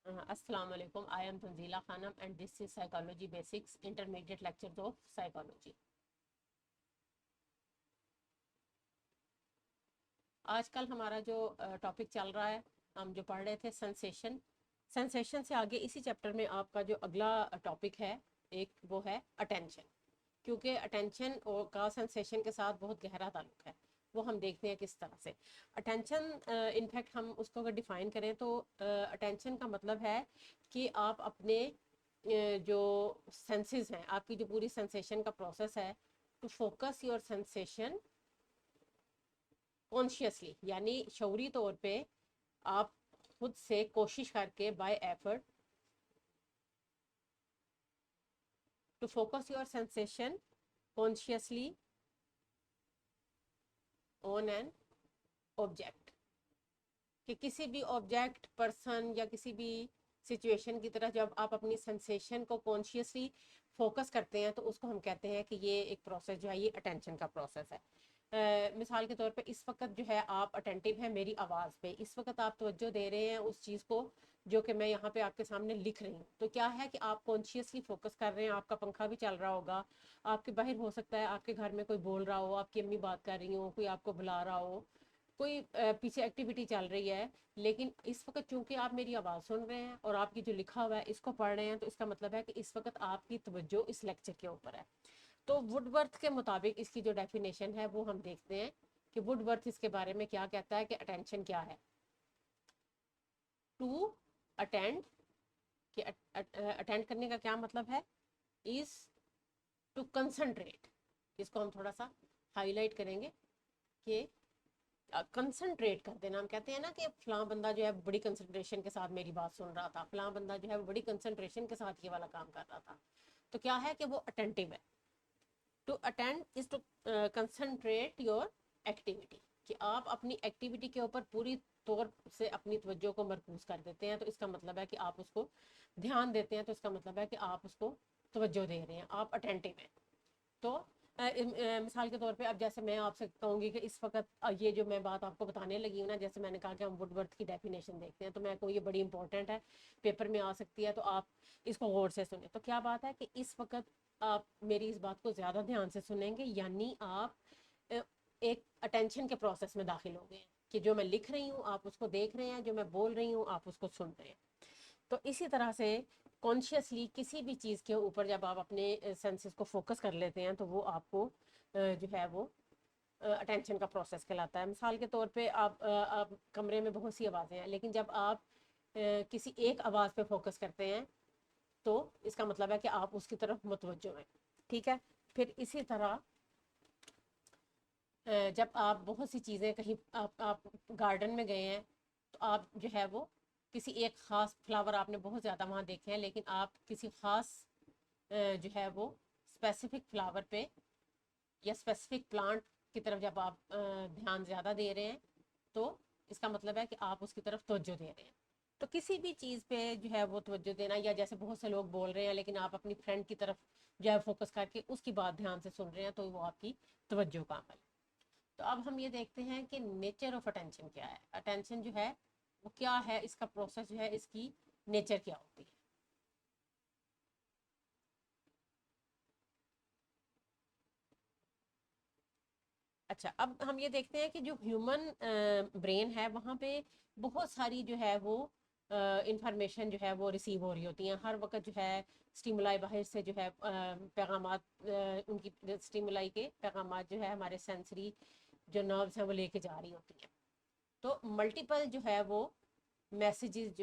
السلام علیکم. I am Tanzeela Khanum and this is psychology basics intermediate lecture of psychology. آج کل ہمارا جو ٹاپک چل رہا ہے، ہم جو پڑھ رہے تھے سینسیشن سے آگے اسی چیپٹر میں آپ کا جو اگلا ٹاپک ہے ایک وہ ہے اٹینشن. کیونکہ اٹینشن کا سینسیشن کے ساتھ بہت گہرا تعلق ہے. وہ ہم دیکھتے ہیں کس طرح سے اٹینشن انفیکٹ ہم اس کو اگر ڈیفائن کریں تو اٹینشن کا مطلب ہے کہ آپ اپنے جو سینسز ہیں، آپ کی جو پوری سینسیشن کا پروسیس ہے، to focus your sensation consciously, یعنی شعوری طور پہ آپ خود سے کوشش کر کے by effort to focus your sensation consciously on an object, کہ کسی بھی آبجیکٹ، پرسن یا کسی بھی سچویشن کی طرح جب آپ اپنی سینسیشن کو کانشیسلی فوکس کرتے ہیں تو اس کو ہم کہتے ہیں کہ یہ ایک پروسیس جو ہے یہ اٹینشن کا پروسیس ہے. مثال کے طور پہ اس وقت جو ہے آپ اٹینٹیو ہیں میری آواز پہ، اس وقت آپ توجہ دے رہے ہیں اس چیز کو جو کہ میں یہاں پہ آپ کے سامنے لکھ رہی ہوں. تو کیا ہے کہ آپ کانشیسلی فوکس کر رہے ہیں. آپ کا پنکھا بھی چل رہا ہوگا، آپ کے باہر ہو سکتا ہے آپ کے گھر میں کوئی بول رہا ہو، آپ کی امی بات کر رہی ہوں، کوئی آپ کو بلا رہا ہو، کوئی پیچھے ایکٹیویٹی چل رہی ہے، لیکن اس وقت چونکہ آپ میری آواز سن رہے ہیں اور آپ کی جو لکھا ہوا ہے اس کو پڑھ رہے ہیں، تو اس کا مطلب ہے کہ اس وقت آپ کی توجہ اس لیکچر کے اوپر ہے. تو وڈ ورتھ کے مطابق اس کی جو ڈیفینیشن ہے وہ ہم دیکھتے ہیں کہ وڈ ورتھ اس کے بارے میں کیا کہتا ہے کہ اٹینشن کیا ہے. ٹو اٹینڈ، کہ اٹینڈ کرنے کا کیا مطلب ہے، از ٹو کنسنٹریٹ. اس کو ہم تھوڑا سا ہائی لائٹ کریں گے کہ کنسنٹریٹ کر دینا. ہم کہتے ہیں نا کہ فلاں بندہ جو ہے بڑی کنسنٹریشن کے ساتھ میری بات سن رہا تھا، فلاں بندہ جو ہے بڑی کنسنٹریشن کے ساتھ یہ والا کام کر رہا تھا. تو کیا ہے کہ وہ اٹینٹیو ہے. To attend is to concentrate your activity, کہ آپ اپنی ایکٹیویٹی کے اوپر پوری طور سے اپنی توجہ کو مرکوز کر دیتے ہیں. تو اس کا مطلب ہے کہ آپ اس کو دھیان دیتے ہیں. تو اس کا مطلب ہے کہ آپ اس کو توجہ دے رہے ہیں، آپ اٹینٹیو ہیں. تو مثال کے طور پہ اب جیسے میں آپ سے کہوں گی کہ اس وقت یہ جو میں بات آپ کو بتانے لگی ہوں نا، جیسے میں نے کہا کہ ہم وڈ ورتھ کی ڈیفینیشن دیکھتے ہیں، تو میں کو یہ بڑی امپورٹنٹ ہے، پیپر میں آ سکتی ہے، تو آپ اس کو غور سے سنیں. تو کیا بات ہے کہ اس وقت آپ میری اس بات کو زیادہ دھیان سے سنیں گے، یعنی آپ ایک اٹینشن کے پروسیس میں داخل ہو گئے ہیں کہ جو میں لکھ رہی ہوں آپ اس کو دیکھ رہے ہیں، جو میں بول رہی ہوں آپ اس کو سن رہے ہیں. تو اسی طرح سے کانشیسلی کسی بھی چیز کے اوپر جب آپ اپنے سینسز کو فوکس کر لیتے ہیں تو وہ آپ کو جو ہے وہ اٹینشن کا پروسیس کہلاتا ہے. مثال کے طور پہ آپ کمرے میں بہت سی آوازیں ہیں، لیکن جب آپ کسی ایک آواز پہ فوکس کرتے ہیں تو اس کا مطلب ہے کہ آپ اس کی طرف متوجہ ہیں. ٹھیک ہے. پھر اسی طرح جب آپ بہت سی چیزیں کہیں آپ گارڈن میں گئے ہیں تو آپ جو ہے وہ کسی ایک خاص فلاور آپ نے بہت زیادہ وہاں دیکھے ہیں، لیکن آپ کسی خاص جو ہے وہ اسپیسیفک فلاور پہ یا اسپیسیفک پلانٹ کی طرف جب آپ دھیان زیادہ دے رہے ہیں تو اس کا مطلب ہے کہ آپ اس کی طرف توجہ دے رہے ہیں. تو کسی بھی چیز پہ جو ہے وہ توجہ دینا، یا جیسے بہت سے لوگ بول رہے ہیں لیکن آپ اپنی فرینڈ کی طرف جو ہے فوکس کر کے اس کی بات دھیان سے سن رہے ہیں، تو وہ آپ کی توجہ کا عمل. تو اب ہم یہ دیکھتے ہیں کہ نیچر آف اٹینشن کیا ہے. اٹینشن جو ہے وہ کیا ہے، اس کا پروسیس جو ہے اس کی نیچر کیا ہوتی ہے. اچھا، اب ہم یہ دیکھتے ہیں کہ جو ہیومن برین ہے وہاں پہ بہت ساری جو ہے وہ انفارمیشن جو ہے وہ ریسیو ہو رہی ہوتی ہیں ہر وقت. جو ہے اسٹیمولائی باہر سے جو ہے پیغامات، ان کی اسٹیمولائی کے پیغامات جو ہے ہمارے سینسری جو نروس ہیں وہ لے کے جا رہی ہوتی ہیں. تو ملٹیپل جو ہے وہ میسیجز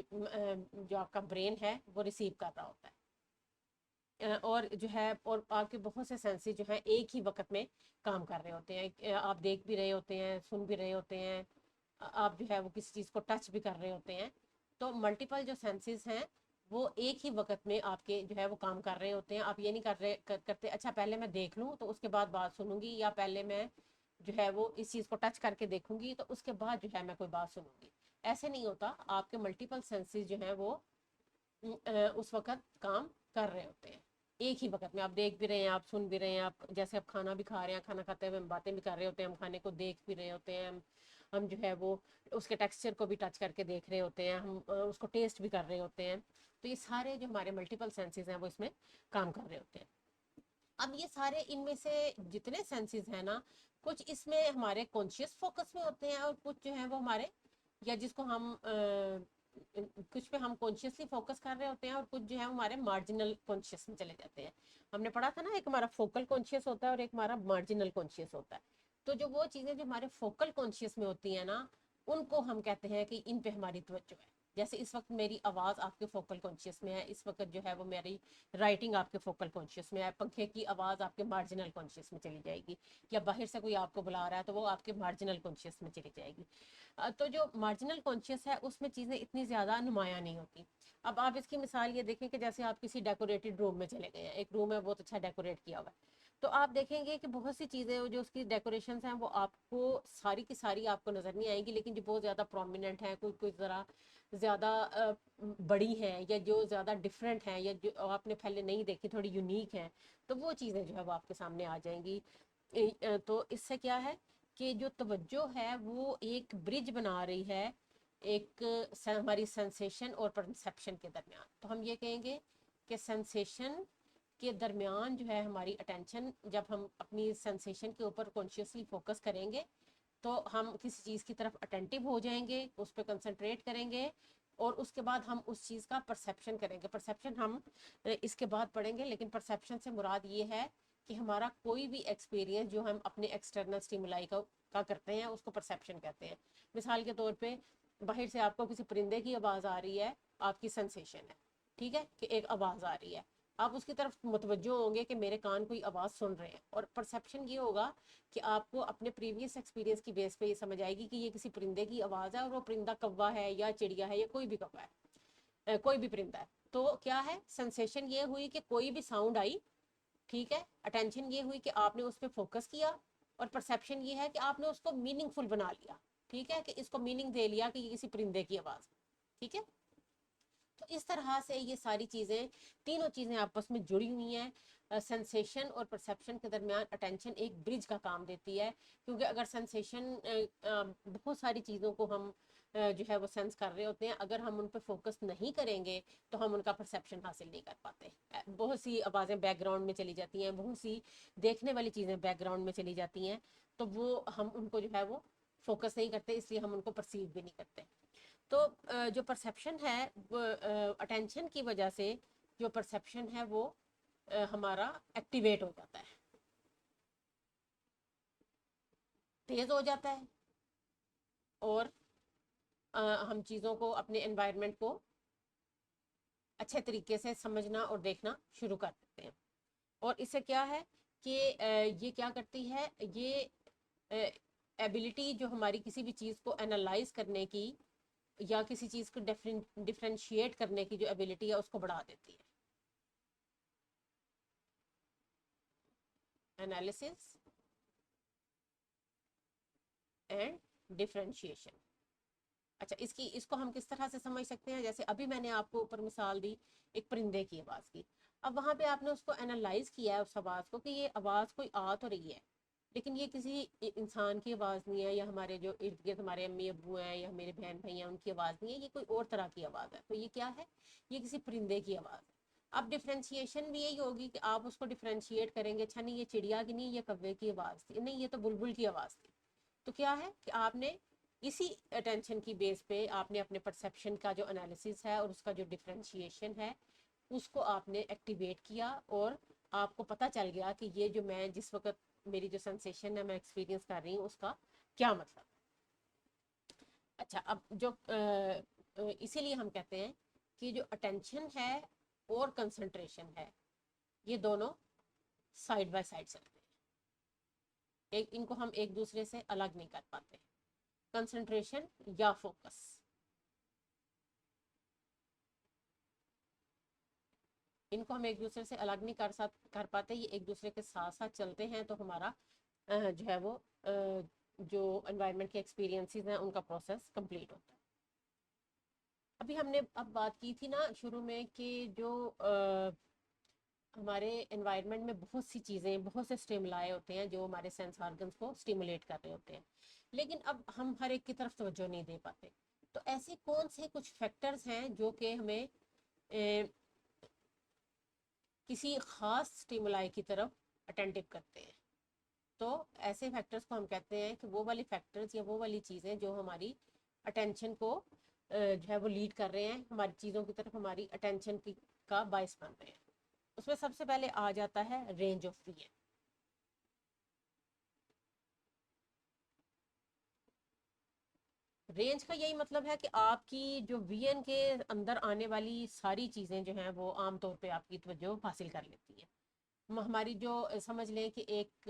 جو آپ کا برین ہے وہ ریسیو کر رہا ہوتا ہے. اور جو ہے اور آپ کے بہت سے سینسز جو ہیں ایک ہی وقت میں کام کر رہے ہوتے ہیں. آپ دیکھ بھی رہے ہوتے ہیں، سن بھی رہے ہوتے ہیں، آپ جو ہے وہ کسی چیز کو ٹچ بھی کر رہے ہوتے ہیں. تو ملٹیپل جو سینسز ہیں وہ ایک ہی وقت میں آپ کے جو ہے وہ کام کر رہے ہوتے ہیں. آپ یہ نہیں کرتے اچھا پہلے میں دیکھ لوں تو اس کے بعد بات سنوں گی، یا پہلے میں جو ہے وہ اس چیز کو ٹچ کر کے دیکھوں گی تو اس کے بعد جو ہے میں کوئی بات سنوں گی. ایسے نہیں ہوتا. آپ کے ملٹیپل سینسز جو ہیں وہ اس وقت کام کر رہے ہوتے ہیں ایک ہی وقت میں. آپ دیکھ بھی رہے ہیں، آپ سن بھی رہے ہیں، آپ جیسے آپ کھانا بھی کھا رہے ہیں، کھانا کھاتے ہوئے ہم باتیں بھی کر رہے ہوتے ہیں، ہم کھانے کو دیکھ بھی رہے ہوتے ہیں، ہم جو ہے وہ اس کے ٹیکسچر کو بھی ٹچ کر کے دیکھ رہے ہوتے ہیں, ہم اس کو ٹیسٹ بھی کر رہے ہوتے ہیں. تو یہ سارے جو ہمارے ملٹیپل سینسز ہیں وہ اس میں کام کر رہے ہوتے ہیں. اب یہ سارے ان میں سے جتنے سینسز ہیں نا, کچھ اس میں ہمارے کانشیس فوکس میں ہوتے ہیں اور کچھ جو ہیں وہ ہمارے, یا جس کو ہم کچھ پہ ہم کانشیسلی فوکس کر رہے ہوتے ہیں اور کچھ جو ہے ہمارے مارجنل کانشیس میں چلے جاتے ہیں. ہم نے پڑھا تھا نا, ایک ہمارا فوکل کانشیس ہوتا ہے اور ایک ہمارا مارجنل کانشیس ہوتا ہے. تو جو وہ چیزیں جو ہمارے فوکل کانشیس میں ہوتی ہیں نا, ان کو ہم کہتے ہیں کہ ان پہ ہماری توجہ ہے. جیسے اس وقت میری آواز آپ کے فوکل کانشیس میں ہے, اس وقت جو ہے وہ میری رائٹنگ آپ کے فوکل کانشیس میں ہے, پنکھے کی آواز آپ کے مارجنل کانشیس میں چلی جائے گی, یا باہر سے کوئی آپ کو بلا رہا ہے تو وہ آپ کے مارجنل کانشیس میں چلی جائے گی. تو جو مارجنل کانشیس ہے اس میں چیزیں اتنی زیادہ نمایاں نہیں ہوتی. اب آپ اس کی مثال یہ دیکھیں کہ جیسے آپ کسی ڈیکوریٹڈ روم میں چلے گئے ہیں, ایک روم ہے بہت اچھا ڈیکوریٹ کیا ہوا ہے, تو آپ دیکھیں گے کہ بہت سی چیزیں جو اس کی ڈیکوریشنز ہیں وہ آپ کو ساری کی ساری آپ کو نظر نہیں آئیں گی, لیکن جو بہت زیادہ پرومیننٹ ہیں, کوئی ذرا زیادہ بڑی ہیں, یا جو زیادہ ڈفرینٹ ہیں, یا جو آپ نے پہلے نہیں دیکھی تھوڑی یونیک ہیں, تو وہ چیزیں جو ہے وہ آپ کے سامنے آ جائیں گی. تو اس سے کیا ہے کہ جو توجہ ہے وہ ایک برج بنا رہی ہے ایک ہماری سینسیشن اور پرسیپشن کے درمیان. تو ہم یہ کہیں گے کہ سینسیشن کے درمیان جو ہے ہماری اٹینشن, جب ہم اپنی سینسیشن کے اوپر کانشیسلی فوکس کریں گے تو ہم کسی چیز کی طرف اٹینٹیو ہو جائیں گے, اس پہ کنسنٹریٹ کریں گے, اور اس کے بعد ہم اس چیز کا پرسیپشن کریں گے. پرسیپشن ہم اس کے بعد پڑھیں گے, لیکن پرسیپشن سے مراد یہ ہے کہ ہمارا کوئی بھی ایکسپیرینس جو ہم اپنے ایکسٹرنل اسٹیمولائی کا کرتے ہیں اس کو پرسیپشن کہتے ہیں. مثال کے طور پہ باہر سے آپ کو کسی پرندے کی آواز آ رہی ہے, آپ کی سینسیشن ہے, ٹھیک ہے, کہ ایک آواز آ رہی ہے, آپ اس کی طرف متوجہ ہوں گے کہ میرے کان کوئی آواز سن رہے ہیں, اور پرسیپشن یہ ہوگا کہ آپ کو اپنے پریویس ایکسپیرینس کی بیس پہ یہ سمجھ آئے گی کہ یہ کسی پرندے کی آواز ہے, اور وہ پرندہ کوا ہے یا چڑیا ہے یا کوئی بھی کوا ہے, کوئی بھی پرندہ ہے. تو کیا ہے, سینسیشن یہ ہوئی کہ کوئی بھی ساؤنڈ آئی, ٹھیک ہے, اٹینشن یہ ہوئی کہ آپ نے اس پہ فوکس کیا, اور پرسیپشن یہ ہے کہ آپ نے اس کو میننگ فل بنا لیا, ٹھیک ہے, کہ اس کو میننگ دے لیا کہ یہ کسی پرندے کی آواز, ٹھیک ہے. تو اس طرح سے یہ ساری چیزیں, تینوں چیزیں آپس میں جڑی ہوئی ہیں. سینسیشن اور پرسیپشن کے درمیان اٹینشن ایک برج کا کام دیتی ہے, کیونکہ اگر سینسیشن بہت ساری چیزوں کو ہم جو ہے وہ سینس کر رہے ہوتے ہیں, اگر ہم ان پہ فوکس نہیں کریں گے تو ہم ان کا پرسیپشن حاصل نہیں کر پاتے. بہت سی آوازیں بیک گراؤنڈ میں چلی جاتی ہیں, بہت سی دیکھنے والی چیزیں بیک گراؤنڈ میں چلی جاتی ہیں, تو وہ ہم ان کو جو ہے وہ فوکس نہیں کرتے, اس لیے ہم ان کو پرسیو بھی نہیں کرتے. تو جو پرسیپشن ہے وہ اٹینشن کی وجہ سے جو پرسیپشن ہے وہ ہمارا ایکٹیویٹ ہو جاتا ہے, تیز ہو جاتا ہے, اور ہم چیزوں کو, اپنے انوائرمنٹ کو اچھے طریقے سے سمجھنا اور دیکھنا شروع کر دیتے ہیں. اور اس سے کیا ہے کہ یہ کیا کرتی ہے, یہ ایبلٹی جو ہماری کسی بھی چیز کو انالائز کرنے کی یا کسی چیز کو ڈفرینشیٹ کرنے کی جو ایبلٹی ہے اس کو بڑھا دیتی ہے. Analysis and differentiation. اچھا, اس کو ہم کس طرح سے سمجھ سکتے ہیں, جیسے ابھی میں نے آپ کو اوپر مثال دی ایک پرندے کی آواز کی. اب وہاں پہ آپ نے اس کو انالائز کیا ہے اس آواز کو کہ یہ آواز کوئی آ تو رہی ہے, لیکن یہ کسی انسان کی آواز نہیں ہے, یا ہمارے جو ارد گرد ہمارے امی ابو ہیں یا میرے بہن بھائی ہیں ان کی آواز نہیں ہے, یہ کوئی اور طرح کی آواز ہے. تو یہ کیا ہے, یہ کسی پرندے کی آواز ہے. اب ڈفرینشیشن بھی یہی ہوگی کہ آپ اس کو ڈفرینشیٹ کریں گے, اچھا نہیں یہ چڑیا کی نہیں, یہ کوے کی آواز تھی, نہیں یہ تو بلبل کی آواز تھی. تو کیا ہے کہ آپ نے اسی اٹینشن کی بیس پہ آپ نے اپنے پرسیپشن کا جو انالیسس ہے اور اس کا جو ڈفرینشیشن ہے اس کو آپ نے ایکٹیویٹ کیا, اور آپ کو پتہ چل گیا کہ یہ جو میں جس وقت میری جو سینسیشن ہے میں ایکسپیرینس کر رہی ہوں اس کا کیا مطلب. اچھا, اب جو اسی لیے ہم کہتے ہیں کہ جو اٹینشن ہے اور کنسنٹریشن ہے یہ دونوں سائڈ بائی سائڈ چلتے ہیں, ان کو ہم ایک دوسرے سے الگ نہیں کر پاتے. کنسنٹریشن یا فوکس, ان کو ہم ایک دوسرے سے الگ نہیں کر پاتے, یہ ایک دوسرے کے ساتھ ساتھ چلتے ہیں, تو ہمارا جو ہے وہ جو انوائرمنٹ کے ایکسپیرینسز ہیں ان کا پروسیس کمپلیٹ ہوتا ہے. ابھی ہم نے اب بات کی تھی نا شروع میں کہ جو ہمارے انوائرمنٹ میں بہت سی چیزیں, بہت سے اسٹیمولائی ہوتے ہیں جو ہمارے سینس آرگنس کو اسٹیمولیٹ کر رہے ہوتے ہیں. لیکن اب ہم ہر ایک کی طرف توجہ نہیں دے پاتے. تو ایسے کون سے کچھ فیکٹرز ہیں جو کہ ہمیں کسی خاص اسٹیمولائی کی طرف اٹینٹیو کرتے ہیں. تو ایسے فیکٹرز کو ہم کہتے ہیں کہ وہ والی فیکٹرز یا وہ والی چیزیں جو ہماری اٹینشن کو جو ہے وہ لیڈ کر رہے ہیں, ہماری چیزوں کی طرف ہماری اٹینشن کا باعث بن رہے ہیں. اس میں سب سے پہلے آ جاتا ہے رینج آف ویژن. رینج کا یہی مطلب ہے کہ آپ کی جو وی این کے اندر آنے والی ساری چیزیں جو ہیں وہ عام طور پہ آپ کی توجہ حاصل کر لیتی ہیں. ہماری جو سمجھ لیں کہ ایک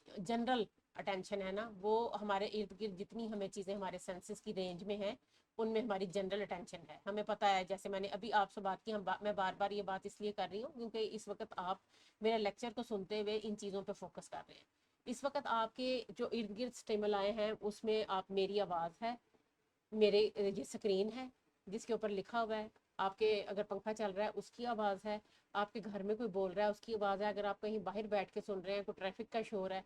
جنرل اٹینشن ہے نا, وہ ہمارے ارد گرد جتنی ہمیں چیزیں ہمارے سینسز کی رینج میں ہیں ان میں ہماری جنرل اٹینشن ہے. ہمیں پتہ ہے, جیسے میں نے ابھی آپ سے بات کی, میں بار بار یہ بات اس لیے کر رہی ہوں کیونکہ اس وقت آپ میرے لیکچر کو سنتے ہوئے ان چیزوں پہ فوکس کر رہے ہیں. اس وقت آپ کے جو ارد گرد اسٹیمل آئے ہیں اس میں آپ میری آواز ہے, میرے یہ سکرین ہے جس کے اوپر لکھا ہوا ہے, آپ کے اگر پنکھا چل رہا ہے اس کی آواز ہے, آپ کے گھر میں کوئی بول رہا ہے اس کی آواز ہے, اگر آپ کہیں باہر بیٹھ کے سن رہے ہیں کوئی ٹریفک کا شور ہے.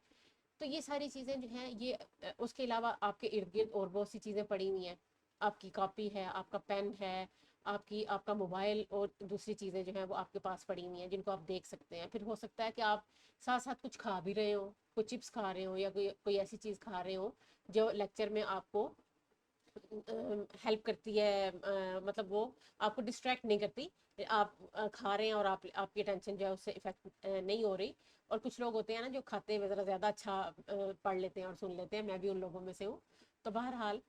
تو یہ ساری چیزیں جو ہیں یہ اس کے علاوہ آپ کے ارد گرد اور بہت سی چیزیں پڑی ہوئی ہیں. آپ کی کاپی ہے, آپ کا پین ہے, آپ کا موبائل اور دوسری چیزیں جو ہیں وہ آپ کے پاس پڑی ہوئی ہیں جن کو آپ دیکھ سکتے ہیں. پھر ہو سکتا ہے کہ آپ ساتھ ساتھ کچھ کھا بھی رہے ہوں, کوئی چپس کھا رہے ہوں یا کوئی ایسی چیز کھا رہے ہوں جو لیکچر میں آپ کو ہیلپ کرتی ہے, مطلب وہ آپ کو ڈسٹریکٹ نہیں کرتی. آپ کھا رہے ہیں اور آپ کی اٹینشن جو ہے اس سے افیکٹ نہیں ہو رہی. اور کچھ لوگ ہوتے ہیں نا جو کھاتے ہوئے ذرا زیادہ اچھا پڑھ لیتے ہیں اور سن لیتے ہیں, میں بھی ان لوگوں میں سے ہوں. تو بہرحال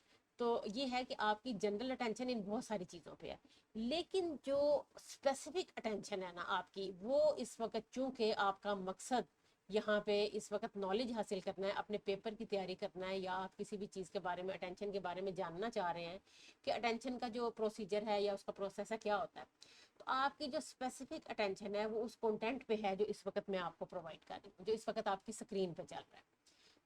تو یہ ہے کہ آپ کی جنرل اٹینشن ان بہت ساری چیزوں پہ ہے, لیکن جو اسپیسیفک اٹینشن ہے نا آپ کی, وہ اس وقت چونکہ آپ کا مقصد یہاں پہ اس وقت نالج حاصل کرنا ہے, اپنے پیپر کی تیاری کرنا ہے, یا آپ کسی بھی چیز کے بارے میں اٹینشن کے بارے میں جاننا چاہ رہے ہیں کہ اٹینشن کا جو پروسیجر ہے یا اس کا پروسیس ہے کیا ہوتا ہے, تو آپ کی جو اسپیسیفک اٹینشن ہے وہ اس کانٹینٹ پہ ہے جو اس وقت میں آپ کو پرووائڈ کر رہی ہوں, جو اس وقت آپ کی اسکرین پہ چل رہا ہے.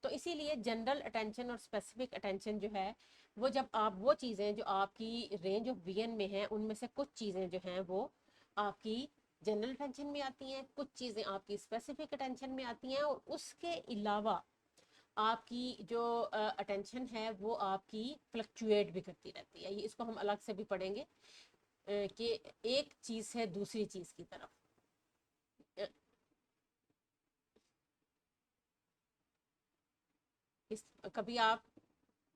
تو اسی لیے جنرل اٹینشن اور اسپیسیفک اٹینشن جو ہے وہ جب آپ وہ چیزیں جو آپ کی رینج آف ویژن میں ہیں ان میں سے کچھ چیزیں جو ہیں وہ آپ کی جنرل اٹینشن میں آتی ہیں, کچھ چیزیں آپ کی اسپیسیفک اٹینشن میں آتی ہیں, اور اس کے علاوہ آپ کی جو اٹینشن ہے وہ آپ کی فلکچویٹ بھی کرتی رہتی ہے. یہ اس کو ہم الگ سے بھی پڑھیں گے کہ ایک چیز سے دوسری چیز کی طرف کبھی آپ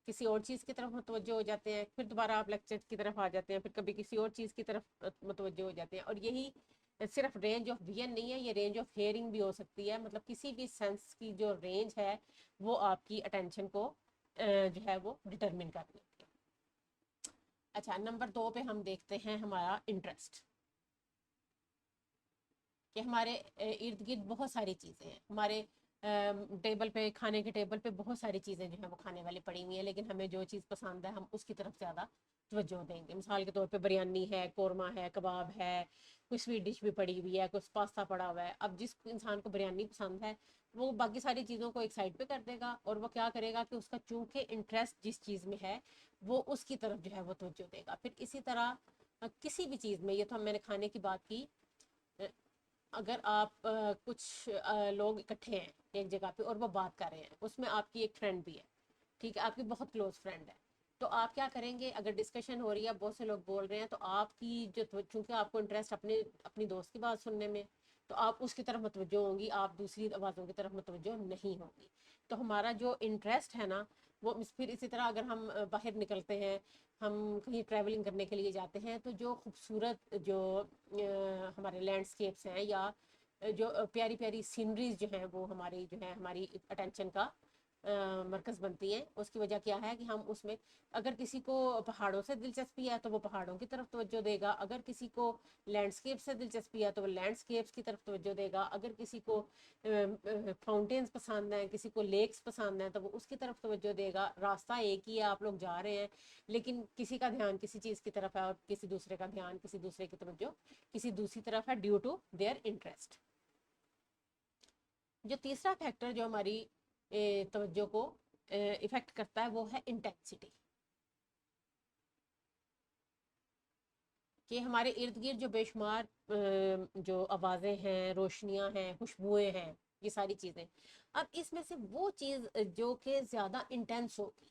کسی اور چیز کی طرف متوجہ ہو جاتے ہیں, پھر دوبارہ آپ لیکچر کی طرف آ جاتے ہیں, پھر کبھی کسی اور چیز کی طرف متوجہ ہو جاتے ہیں. اور یہی صرف رینج آف ویژن نہیں ہے, یہ رینج آف ہیئرنگ بھی ہو سکتی ہے. مطلب کسی بھی سینس کی جو رینج ہے وہ آپ کی اٹینشن کو جو ہے وہ ڈٹرمن کر لیتی ہے. اچھا, نمبر 2 پہ ہم دیکھتے ہیں ہمارا انٹرسٹ, کہ ہمارے ارد گرد بہت ساری چیزیں ہیں. ہمارے ٹیبل پہ, کھانے کے ٹیبل پہ بہت ساری چیزیں جو ہیں وہ کھانے والی پڑی ہوئی ہیں, لیکن ہمیں جو چیز پسند ہے ہم اس کی طرف زیادہ توجہ دیں گے. مثال کے طور پہ بریانی ہے, قورمہ ہے, کباب ہے, کوئی سویٹ ڈش بھی پڑی ہوئی ہے, کوئی پاستا پڑا ہوا ہے. اب جس انسان کو بریانی پسند ہے وہ باقی ساری چیزوں کو ایک سائڈ پہ کر دے گا, اور وہ کیا کرے گا کہ اس کا چونکہ انٹرسٹ جس چیز میں ہے وہ اس کی طرف جو ہے وہ توجہ دے گا. پھر اسی طرح کسی بھی چیز میں, یہ تو میں نے کھانے کی بات کی, اگر آپ کچھ لوگ اکٹھے ہیں ایک جگہ پہ اور وہ بات کر رہے ہیں, اس میں آپ کی ایک فرینڈ بھی ہے, ٹھیک ہے, آپ کی بہت کلوز فرینڈ ہے, تو آپ کیا کریں گے, اگر ڈسکشن ہو رہی ہے, بہت سے لوگ بول رہے ہیں, تو آپ کی جو چونکہ آپ کو انٹرسٹ اپنی دوست کی بات سننے میں, تو آپ اس کی طرف متوجہ ہوں گی, آپ دوسری آوازوں کی طرف متوجہ نہیں ہوں گی. تو ہمارا جو انٹرسٹ ہے نا وہ پھر اسی طرح اگر ہم باہر نکلتے ہیں, ہم کہیں ٹریولنگ کرنے کے لیے جاتے ہیں, تو جو خوبصورت جو ہمارے لینڈسکیپس ہیں یا جو پیاری پیاری سینریز جو ہیں وہ ہماری جو ہے ہماری اٹینشن کا مرکز بنتی ہیں. اس کی وجہ کیا ہے کہ ہم اس میں, اگر کسی کو پہاڑوں سے دلچسپی ہے تو وہ پہاڑوں کی طرف توجہ دے گا, اگر کسی کو لینڈسکیپ سے دلچسپی ہے تو وہ لینڈسکیپس کی طرف توجہ دے گا, اگر کسی کو فاؤنٹینس پسند ہیں, کسی کو لیکس پسند ہیں, تو وہ اس کی طرف توجہ دے گا. راستہ ایک ہی ہے, آپ لوگ جا رہے ہیں, لیکن کسی کا دھیان کسی چیز کی طرف ہے اور کسی دوسرے کا دھیان کسی دوسرے کی توجہ کسی دوسری طرف ہے, ڈیو ٹو دیئر انٹرسٹ. جو تیسرا فیکٹر جو ہماری توجہ کو افیکٹ کرتا ہے وہ ہے انٹینسٹی, کہ ہمارے ارد گرد جو بے شمار جو آوازیں ہیں, روشنیاں ہیں, خوشبوئیں ہیں, یہ ساری چیزیں. اب اس میں سے وہ چیز جو کہ زیادہ انٹینس ہوگی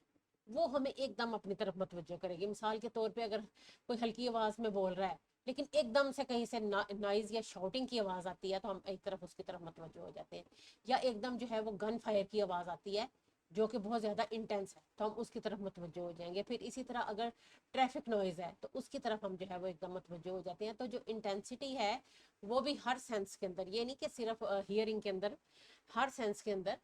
وہ ہمیں ایک دم اپنی طرف متوجہ کرے گی. مثال کے طور پہ اگر کوئی ہلکی آواز میں بول رہا ہے لیکن ایک دم سے کہیں سے نائز یا شاؤٹنگ کی آواز آتی ہے تو ہم ایک طرف اس کی طرف متوجہ ہو جاتے ہیں. یا ایک دم جو ہے وہ گن فائر کی آواز آتی ہے جو کہ بہت زیادہ انٹینس ہے تو ہم اس کی طرف متوجہ ہو جائیں گے. پھر اسی طرح اگر ٹریفک نوائز ہے تو اس کی طرف ہم جو ہے وہ ایک دم متوجہ ہو جاتے ہیں. تو جو انٹینسٹی ہے وہ بھی ہر سینس کے اندر, یہ نہیں کہ صرف ہیئرنگ کے اندر, ہر سینس کے اندر.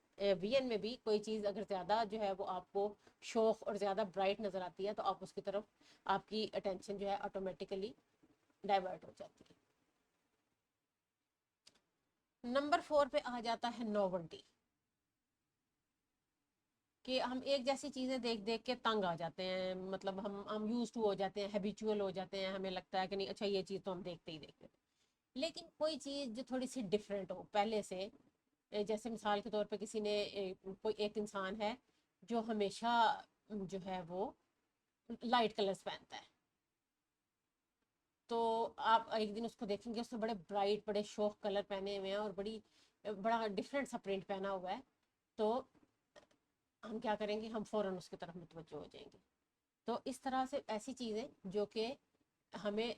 ویژن میں بھی کوئی چیز اگر زیادہ جو ہے وہ آپ کو شوق اور زیادہ برائٹ نظر آتی ہے تو آپ اس کی طرف آپ کی اٹینشن جو ہے آٹومیٹیکلی ڈائیورٹ ہو جاتی ہے. نمبر 4 پہ آ جاتا ہے نوولٹی, کہ ہم ایک جیسی چیزیں دیکھ دیکھ کے تنگ آ جاتے ہیں, مطلب ہم یوز ٹو ہو جاتے ہیں, ہیبیچول ہو جاتے ہیں, ہمیں لگتا ہے کہ نہیں اچھا یہ چیز تو ہم دیکھتے ہی دیکھتے ہیں. لیکن کوئی چیز جو تھوڑی سی ڈفرینٹ ہو پہلے سے, جیسے مثال کے طور پہ کسی نے کوئی ایک انسان ہے جو ہمیشہ جو ہے وہ لائٹ کلرز پہنتا ہے, تو آپ ایک دن اس کو دیکھیں گے اس نے بڑے برائٹ بڑے شوق کلر پہنے ہوئے ہیں اور بڑا ڈفرینٹ سا پرنٹ پہنا ہوا ہے, تو ہم کیا کریں گے, ہم فوراً اس کی طرف متوجہ ہو جائیں گے. تو اس طرح سے ایسی چیزیں جو کہ ہمیں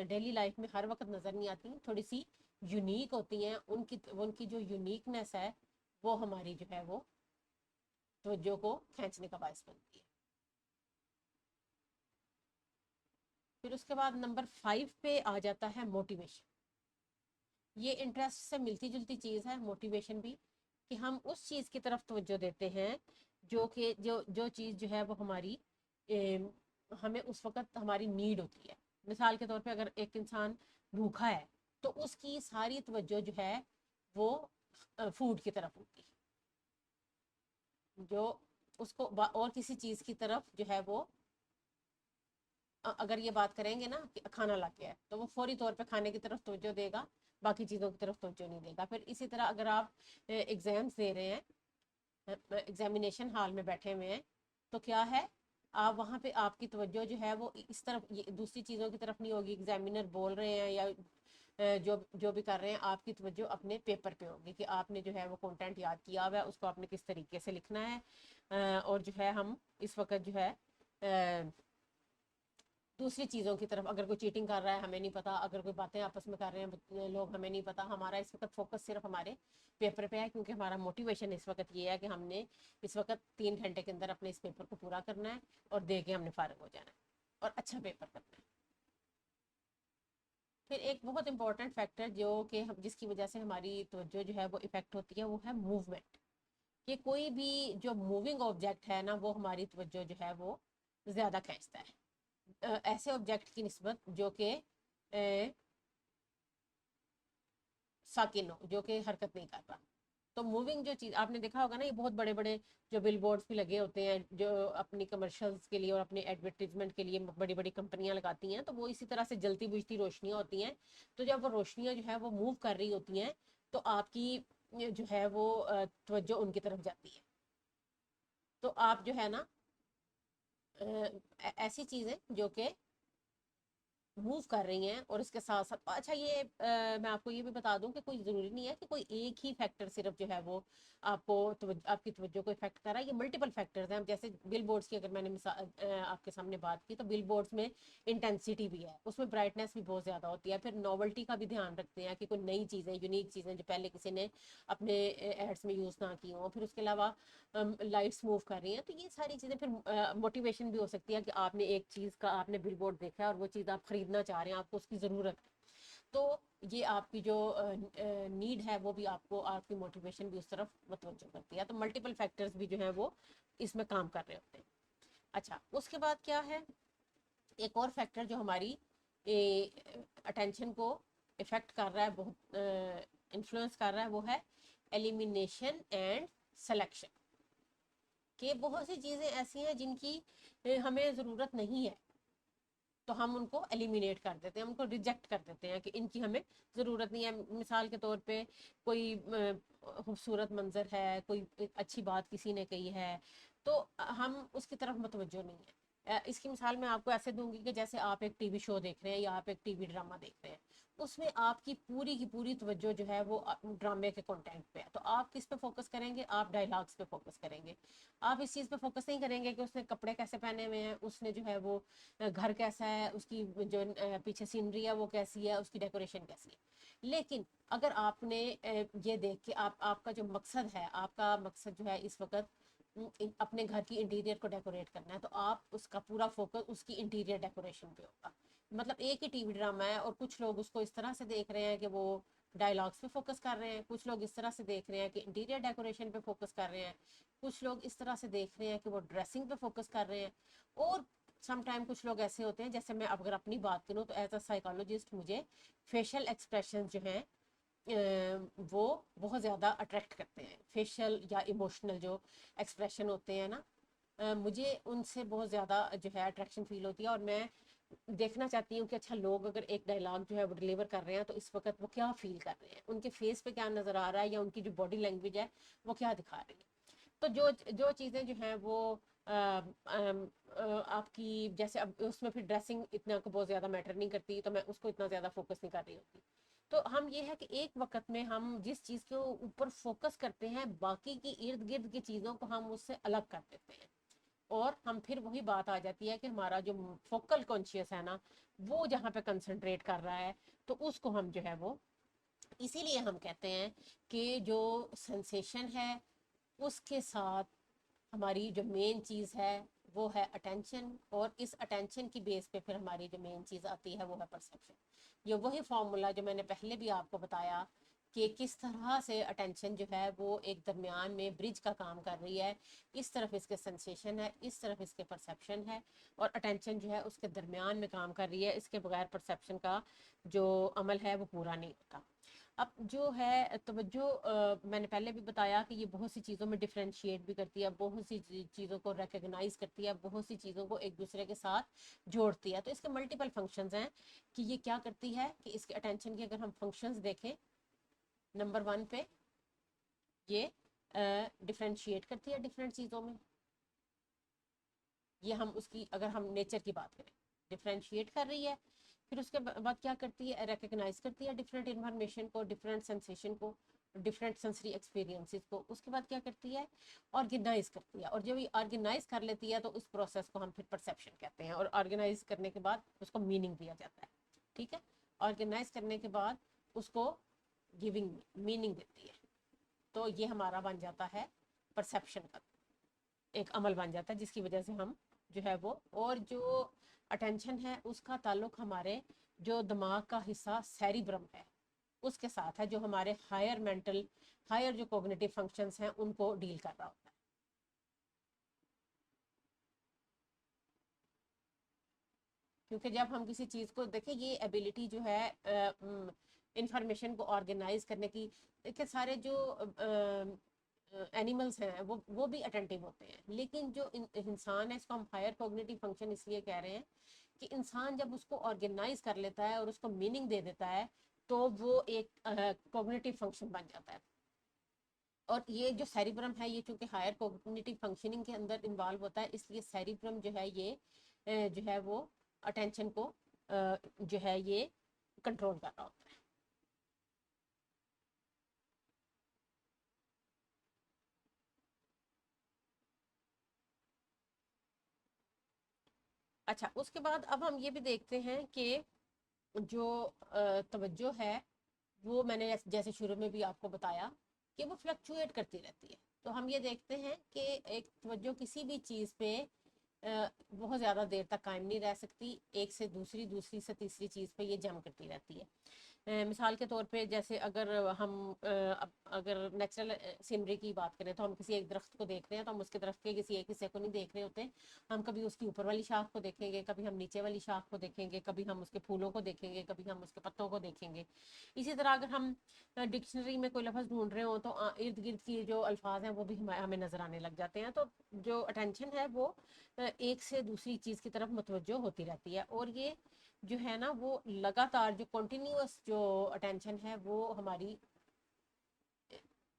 ڈیلی لائف میں ہر وقت نظر نہیں آتی, تھوڑی سی یونیک ہوتی ہیں, ان کی جو یونیکنیس ہے وہ ہماری جو ہے وہ توجہ کو کھینچنے کا باعث بنتی ہے. پھر اس کے بعد نمبر 5 پہ آ جاتا ہے موٹیویشن. یہ انٹرسٹ سے ملتی جلتی چیز ہے موٹیویشن بھی, کہ ہم اس چیز کی طرف توجہ دیتے ہیں جو کہ جو چیز جو ہے وہ ہماری ہمیں اس وقت ہماری نیڈ ہوتی ہے. مثال کے طور پہ اگر ایک انسان بھوکا ہے تو اس کی ساری توجہ جو ہے وہ فوڈ کی طرف ہوتی ہے, جو اس کو اور کسی چیز کی طرف جو ہے وہ, اگر یہ بات کریں گے نا کہ کھانا لا کے ہے تو وہ فوری طور پہ کھانے کی طرف توجہ دے گا, باقی چیزوں کی طرف توجہ نہیں دے گا. پھر اسی طرح اگر آپ ایگزامس دے رہے ہیں, ایگزامینیشن ہال میں بیٹھے ہوئے ہیں, تو کیا ہے آپ وہاں پہ آپ کی توجہ جو ہے وہ اس طرف دوسری چیزوں کی طرف نہیں ہوگی. ایگزامینر بول رہے ہیں یا جو بھی کر رہے ہیں, آپ کی توجہ اپنے پیپر پہ ہوگی کہ آپ نے جو ہے وہ کنٹینٹ یاد کیا ہوا ہے, اس کو آپ نے کس طریقے سے لکھنا ہے. اور جو ہے ہم اس وقت جو ہے دوسری چیزوں کی طرف, اگر کوئی چیٹنگ کر رہا ہے ہمیں نہیں پتا, اگر کوئی باتیں آپس میں کر رہے ہیں لوگ ہمیں نہیں پتا, ہمارا اس وقت فوکس صرف ہمارے پیپر پہ ہے, کیونکہ ہمارا موٹیویشن اس وقت یہ ہے کہ ہم نے اس وقت 3 گھنٹے کے اندر اپنے اس پیپر کو پورا کرنا ہے اور دے کے ہم نے فارغ ہو جانا ہے اور اچھا پیپر کرنا ہے. پھر ایک بہت امپورٹنٹ فیکٹر جو کہ جس کی وجہ سے ہماری توجہ جو ہے وہ افیکٹ ہوتی ہے وہ ہے موومنٹ, کہ کوئی بھی جو موونگ آبجیکٹ ہے نا وہ ہماری توجہ جو ہے وہ زیادہ کھینچتا ہے ایسے آبجیکٹ کی نسبت جو کہ ساکن ہو, جو کہ حرکت نہیں کر رہا. تو موونگ جو چیز آپ نے دیکھا ہوگا نا, یہ بہت بڑے بڑے جو بل بورڈز بھی لگے ہوتے ہیں جو اپنی کمرشلز کے لیے اور اپنی ایڈورٹیزمنٹ کے لیے بڑی بڑی کمپنیاں لگاتی ہیں, تو وہ اسی طرح سے جلتی بجھتی روشنیاں ہوتی ہیں. تو جب وہ روشنیاں جو ہے وہ موو کر رہی ہوتی ہیں تو آپ کی جو ہے وہ توجہ ان کی طرف جاتی ہے. تو آپ جو ہے نا ایسی چیزیں جو کہ موو کر رہی ہیں اور اس کے ساتھ ساتھ, اچھا یہ میں آپ کو یہ بھی بتا دوں کہ کوئی ضروری نہیں ہے کہ کوئی ایک ہی فیکٹر صرف جو ہے وہ آپ کو آپ کی توجہ کو افیکٹ کر رہا ہے, یہ ملٹیپل فیکٹرز ہیں. جیسے بل بورڈز کی اگر میں نے آپ کے سامنے بات کی تو بل بورڈز میں انٹینسٹی بھی ہے, اس میں برائٹنیس بھی بہت زیادہ ہوتی ہے. پھر نوولٹی کا بھی دھیان رکھتے ہیں کہ کوئی نئی چیزیں یونیک چیزیں جو پہلے کسی نے اپنے ایڈس میں یوز نہ کی ہوں. پھر اس کے علاوہ لائٹس موو کر رہی ہیں, تو یہ ساری چیزیں پھر موٹیویشن بھی ہو سکتی ہے کہ آپ نے ایک چیز کا آپ نے بل بورڈ دیکھا ہے اور وہ چیز آپ خریدنا چاہ رہے ہیں, آپ کو اس کی ضرورت ہے, تو یہ آپ کی جو نیڈ ہے وہ بھی آپ کو آپ کی موٹیویشن بھی اس طرف متوجہ کرتی ہے. تو ملٹیپل فیکٹرز بھی جو ہیں وہ اس میں کام کر رہے ہوتے ہیں. اچھا اس کے بعد کیا ہے, ایک اور فیکٹر جو ہماری اٹینشن کو افیکٹ کر رہا ہے, بہت انفلوئنس کر رہا ہے, وہ ہے ایلیمینیشن اینڈ سلیکشن. کہ بہت سی چیزیں ایسی ہیں جن کی ہمیں ضرورت نہیں ہے تو ہم ان کو ایلیمینیٹ کر دیتے ہیں, ہم ان کو ریجیکٹ کر دیتے ہیں کہ ان کی ہمیں ضرورت نہیں ہے. مثال کے طور پہ کوئی خوبصورت منظر ہے, کوئی اچھی بات کسی نے کہی ہے, تو ہم اس کی طرف متوجہ نہیں ہیں. اس کی مثال میں آپ کو ایسے دوں گی کہ جیسے آپ ایک ٹی وی شو دیکھ رہے ہیں یا آپ ایک ٹی وی ڈرامہ دیکھ رہے ہیں, اس میں آپ کی پوری توجہ جو ہے وہ ڈرامے کے کنٹینٹ پہ ہے. تو آپ کس پہ فوکس کریں گے؟ آپ ڈائلاگس پہ فوکس کریں گے. آپ اس چیز پہ فوکس نہیں کریں گے کہ اس نے کپڑے کیسے پہنے ہوئے ہیں, اس نے جو ہے وہ گھر کیسا ہے, اس کی جو پیچھے سینری ہے وہ کیسی ہے, اس کی ڈیکوریشن کیسی ہے. لیکن اگر آپ نے یہ دیکھ کے آپ کا جو مقصد ہے, آپ کا مقصد جو ہے اس وقت اپنے گھر کی انٹیریئر کو ڈیکوریٹ کرنا ہے, تو آپ اس کا پورا فوکس اس کی انٹیریئر ڈیکوریشن پہ ہوگا. مطلب ایک ہی ٹی وی ڈرامہ ہے اور کچھ لوگ اس کو اس طرح سے دیکھ رہے ہیں کہ وہ ڈائلاگس پہ فوکس کر رہے ہیں, کچھ لوگ اس طرح سے دیکھ رہے ہیں کہ انٹیریئر ڈیکوریشن پہ فوکس کر رہے ہیں, کچھ لوگ اس طرح سے دیکھ رہے ہیں کہ وہ ڈریسنگ پہ فوکس کر رہے ہیں. اور سم ٹائم کچھ لوگ ایسے ہوتے ہیں, جیسے میں اگر اپنی بات کروں تو ایز اے سائیکالوجسٹ مجھے فیشل ایکسپریشن جو ہیں وہ بہت زیادہ اٹریکٹ کرتے ہیں. فیشل یا ایموشنل جو ایکسپریشن ہوتے ہیں نا, مجھے ان سے بہت زیادہ جو ہے اٹریکشن فیل ہوتی ہے. اور میں دیکھنا چاہتی ہوں کہ اچھا لوگ اگر ایک ڈائلاگ جو ہے وہ ڈلیور کر رہے ہیں تو اس وقت وہ کیا فیل کر رہے ہیں, ان کے فیس پہ کیا نظر آ رہا ہے, یا ان کی جو باڈی لینگویج ہے وہ کیا دکھا رہی ہے. تو جو چیزیں جو ہیں وہ آپ کی جیسے اب اس میں پھر ڈریسنگ اتنا کو بہت زیادہ میٹر نہیں کرتی, تو میں اس کو اتنا زیادہ فوکس نہیں کر رہی ہوتی. تو ہم یہ ہے کہ ایک وقت میں ہم جس چیز کے اوپر فوکس کرتے ہیں, باقی کی ارد گرد کی چیزوں کو ہم اس سے الگ کر دیتے ہیں, اور ہم پھر وہی بات آ جاتی ہے کہ ہمارا جو فوکل کانشیس ہے نا, وہ جہاں پہ کنسنٹریٹ کر رہا ہے, تو اس کو ہم جو ہے وہ, اسی لیے ہم کہتے ہیں کہ جو سنسیشن ہے اس کے ساتھ ہماری جو مین چیز ہے وہ ہے اٹینشن, اور اس اٹینشن کی بیس پہ پھر ہماری جو مین چیز آتی ہے وہ ہے پرسیپشن. یہ وہی فارمولا جو میں نے پہلے بھی آپ کو بتایا کہ کس طرح سے اٹینشن جو ہے وہ ایک درمیان میں برج کا کام کر رہی ہے. اس طرف اس کے سنسیشن ہے, اس طرف اس کے پرسیپشن ہے, اور اٹینشن جو ہے اس کے درمیان میں کام کر رہی ہے. اس کے بغیر پرسیپشن کا جو عمل ہے وہ پورا نہیں ہوتا. اب جو ہے توجہ, میں نے پہلے بھی بتایا کہ یہ بہت سی چیزوں میں ڈفرینشیٹ بھی کرتی ہے, بہت سی چیزوں کو ریکگنائز کرتی ہے, بہت سی چیزوں کو ایک دوسرے کے ساتھ جوڑتی ہے. تو اس کے ملٹیپل فنکشنز ہیں کہ یہ کیا کرتی ہے, کہ اس کے اٹینشن کے اگر ہم فنکشنز دیکھیں, نمبر 1 پہ یہ ڈفرینشیٹ کرتی ہے ڈفرینٹ چیزوں میں. یہ ہم اس کی اگر ہم نیچر کی بات کریں, ڈفرینشیٹ کر رہی ہے. پھر اس کے بعد کیا کرتی ہے, ریکگنائز کرتی ہے ڈفرینٹ انفارمیشن کو, ڈفرینٹ سینسیشن کو, ڈفرینٹ سینسری ایکسپیرینسز کو. اس کے بعد کیا کرتی ہے, آرگنائز کرتی ہے. اور جب یہ آرگنائز کر لیتی ہے تو اس پروسیس کو ہم پھر پرسیپشن کہتے ہیں, اور آرگنائز کرنے کے بعد اس کو میننگ دیا جاتا ہے. ٹھیک ہے, آرگنائز کرنے کے بعد اس کو گیونگ میننگ دیتی ہے. تو یہ ہمارا بن جاتا ہے پرسیپشن کا ایک عمل بن جاتا ہے, جس کی وجہ سے ہم جو ہے وہ, اور جو اٹینشن ہے اس کا تعلق ہمارے جو دماغ کا حصہ سیریبرم ہے اس کے ساتھ ہے, جو ہمارے ہائر جو کوگنیٹو فنکشنز ہیں ان کو ڈیل کر رہا ہوتا ہے. کیونکہ جب ہم کسی چیز کو دیکھیں, یہ ایبیلٹی جو ہے انفارمیشن کو آرگنائز کرنے کی, دیکھیں سارے جو اینیملز ہیں وہ بھی اٹینٹیو ہوتے ہیں, لیکن جو انسان ہے اس کو ہم ہائر کوگنیٹو فنکشن اس لیے کہہ رہے ہیں کہ انسان جب اس کو آرگنائز کر لیتا ہے اور اس کو میننگ دے دیتا ہے تو وہ ایک کوگنیٹو فنکشن بن جاتا ہے. اور یہ جو سیریبرم ہے یہ چونکہ ہائر کوگنیٹو فنکشننگ کے اندر انوالو ہوتا ہے, اس لیے سیریبرم جو ہے یہ جو ہے وہ اٹینشن کو جو ہے یہ کنٹرول کر رہا ہوتا ہے. اچھا, اس کے بعد اب ہم یہ بھی دیکھتے ہیں کہ جو توجہ ہے وہ میں نے جیسے شروع میں بھی آپ کو بتایا کہ وہ فلکچویٹ کرتی رہتی ہے. تو ہم یہ دیکھتے ہیں کہ ایک توجہ کسی بھی چیز پہ بہت زیادہ دیر تک قائم نہیں رہ سکتی, ایک سے دوسری سے تیسری چیز پہ یہ جم کرتی رہتی ہے. مثال کے طور پہ جیسے اگر ہم اگر نیچرل سینری کی بات کریں تو ہم کسی ایک درخت کو دیکھ رہے ہیں تو ہم اس کے درخت کے کسی ایک حصے کو نہیں دیکھ رہے ہوتے, ہم کبھی اس کی اوپر والی شاخ کو دیکھیں گے, کبھی ہم نیچے والی شاخ کو دیکھیں گے, کبھی ہم اس کے پھولوں کو دیکھیں گے, کبھی ہم اس کے پتوں کو دیکھیں گے. اسی طرح اگر ہم ڈکشنری میں کوئی لفظ ڈھونڈ رہے ہوں تو ارد گرد کی جو الفاظ ہیں وہ بھی ہمیں نظر آنے لگ جاتے ہیں. تو جو اٹینشن ہے وہ ایک سے دوسری چیز کی طرف متوجہ ہوتی رہتی ہے, اور یہ جو ہے نا وہ لگاتار جو کنٹینیوس جو اٹینشن ہے وہ ہماری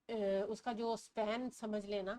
اس کا جو سپین سمجھ لینا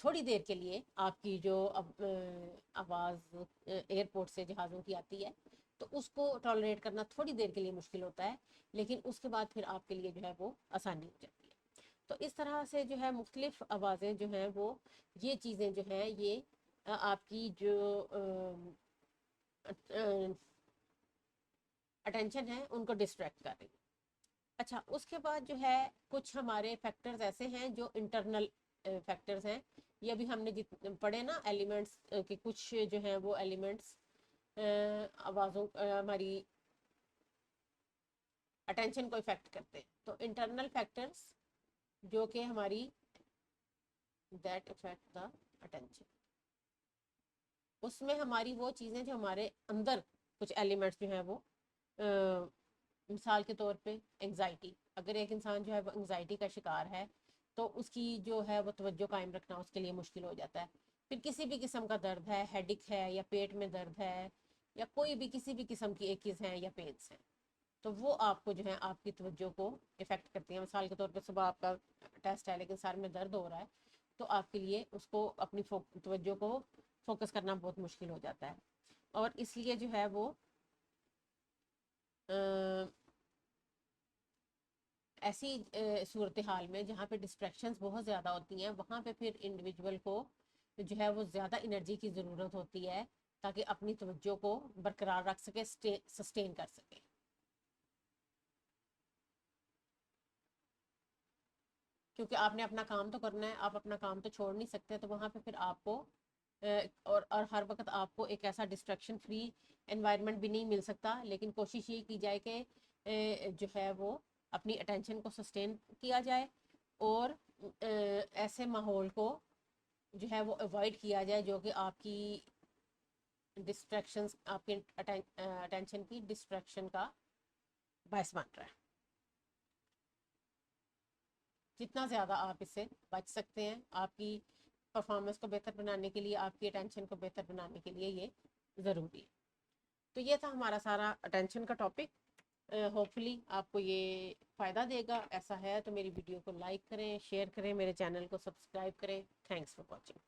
تھوڑی دیر کے لیے آپ کی جو آواز ایئرپورٹ سے جہازوں کی آتی ہے تو اس کو ٹالریٹ کرنا تھوڑی دیر کے لیے مشکل ہوتا ہے، لیکن اس کے بعد پھر آپ کے لیے جو ہے وہ آسانی ہو جاتی ہے۔ تو اس طرح سے جو ہے مختلف آوازیں جو ہیں وہ یہ چیزیں جو ہیں یہ آپ کی جو اٹینشن ہے ان کو ڈسٹریکٹ کر رہی ہے۔ اچھا، اس کے بعد جو ہے کچھ ہمارے فیکٹرز ایسے ہیں جو انٹرنل فیکٹرز ہیں، یہ ابھی ہم نے پڑھے نا ایلیمنٹس کے کچھ جو ہیں وہ ایلیمنٹس آوازوں ہماری اٹینشن کو افیکٹ کرتے ہیں۔ تو انٹرنل فیکٹرز جو کہ ہماری دیٹ افیکٹ دا اٹینشن، اس میں ہماری وہ چیزیں جو ہمارے اندر کچھ ایلیمنٹس جو ہیں وہ مثال کے طور پہ انگزائٹی، اگر ایک انسان جو ہے وہ انگزائٹی کا شکار ہے تو اس کی جو ہے وہ توجہ قائم رکھنا اس کے لیے مشکل ہو جاتا ہے۔ پھر کسی بھی قسم کا درد ہے، ہیڈک ہے یا پیٹ میں درد ہے یا کوئی بھی کسی بھی قسم کی ایکز ہیں یا پینس ہیں، تو وہ آپ کو جو ہے آپ کی توجہ کو افیکٹ کرتی ہیں۔ مثال کے طور پہ صبح آپ کا ٹیسٹ ہے لیکن سر میں درد ہو رہا ہے تو آپ کے لیے اس کو اپنی توجہ کو فوکس کرنا بہت مشکل ہو جاتا ہے، اور اس لیے جو ہے وہ ایسی صورتحال میں جہاں پہ ڈسٹریکشنز بہت زیادہ ہوتی ہیں وہاں پہ پھر انڈیویجول کو جو ہے وہ زیادہ انرجی کی ضرورت ہوتی ہے تاکہ اپنی توجہ کو برقرار رکھ سکے، سسٹین کر سکے۔ کیونکہ آپ نے اپنا کام تو کرنا ہے، آپ اپنا کام تو چھوڑ نہیں سکتے، تو وہاں پہ پھر آپ کو اور ہر وقت آپ کو ایک ایسا ڈسٹریکشن فری انوائرمنٹ بھی نہیں مل سکتا، لیکن کوشش یہ کی جائے کہ جو ہے وہ اپنی اٹینشن کو سسٹین کیا جائے اور ایسے ماحول کو جو ہے وہ اوائڈ کیا جائے جو کہ آپ کی ڈسٹریکشنز، آپ کی اٹینشن کی ڈسٹریکشن کا باعث بن رہا ہے۔ جتنا زیادہ آپ اس سے بچ سکتے ہیں، آپ کی پرفارمنس کو بہتر بنانے کے لیے، آپ کی اٹینشن کو بہتر بنانے کے لیے یہ ضروری ہے۔ تو یہ تھا ہمارا سارا اٹینشن کا ٹاپک، ہوپ فلی آپ کو یہ فائدہ دے گا۔ ایسا ہے تو میری ویڈیو کو لائک کریں، شیئر کریں، میرے چینل کو سبسکرائب کریں۔ Thanks for watching.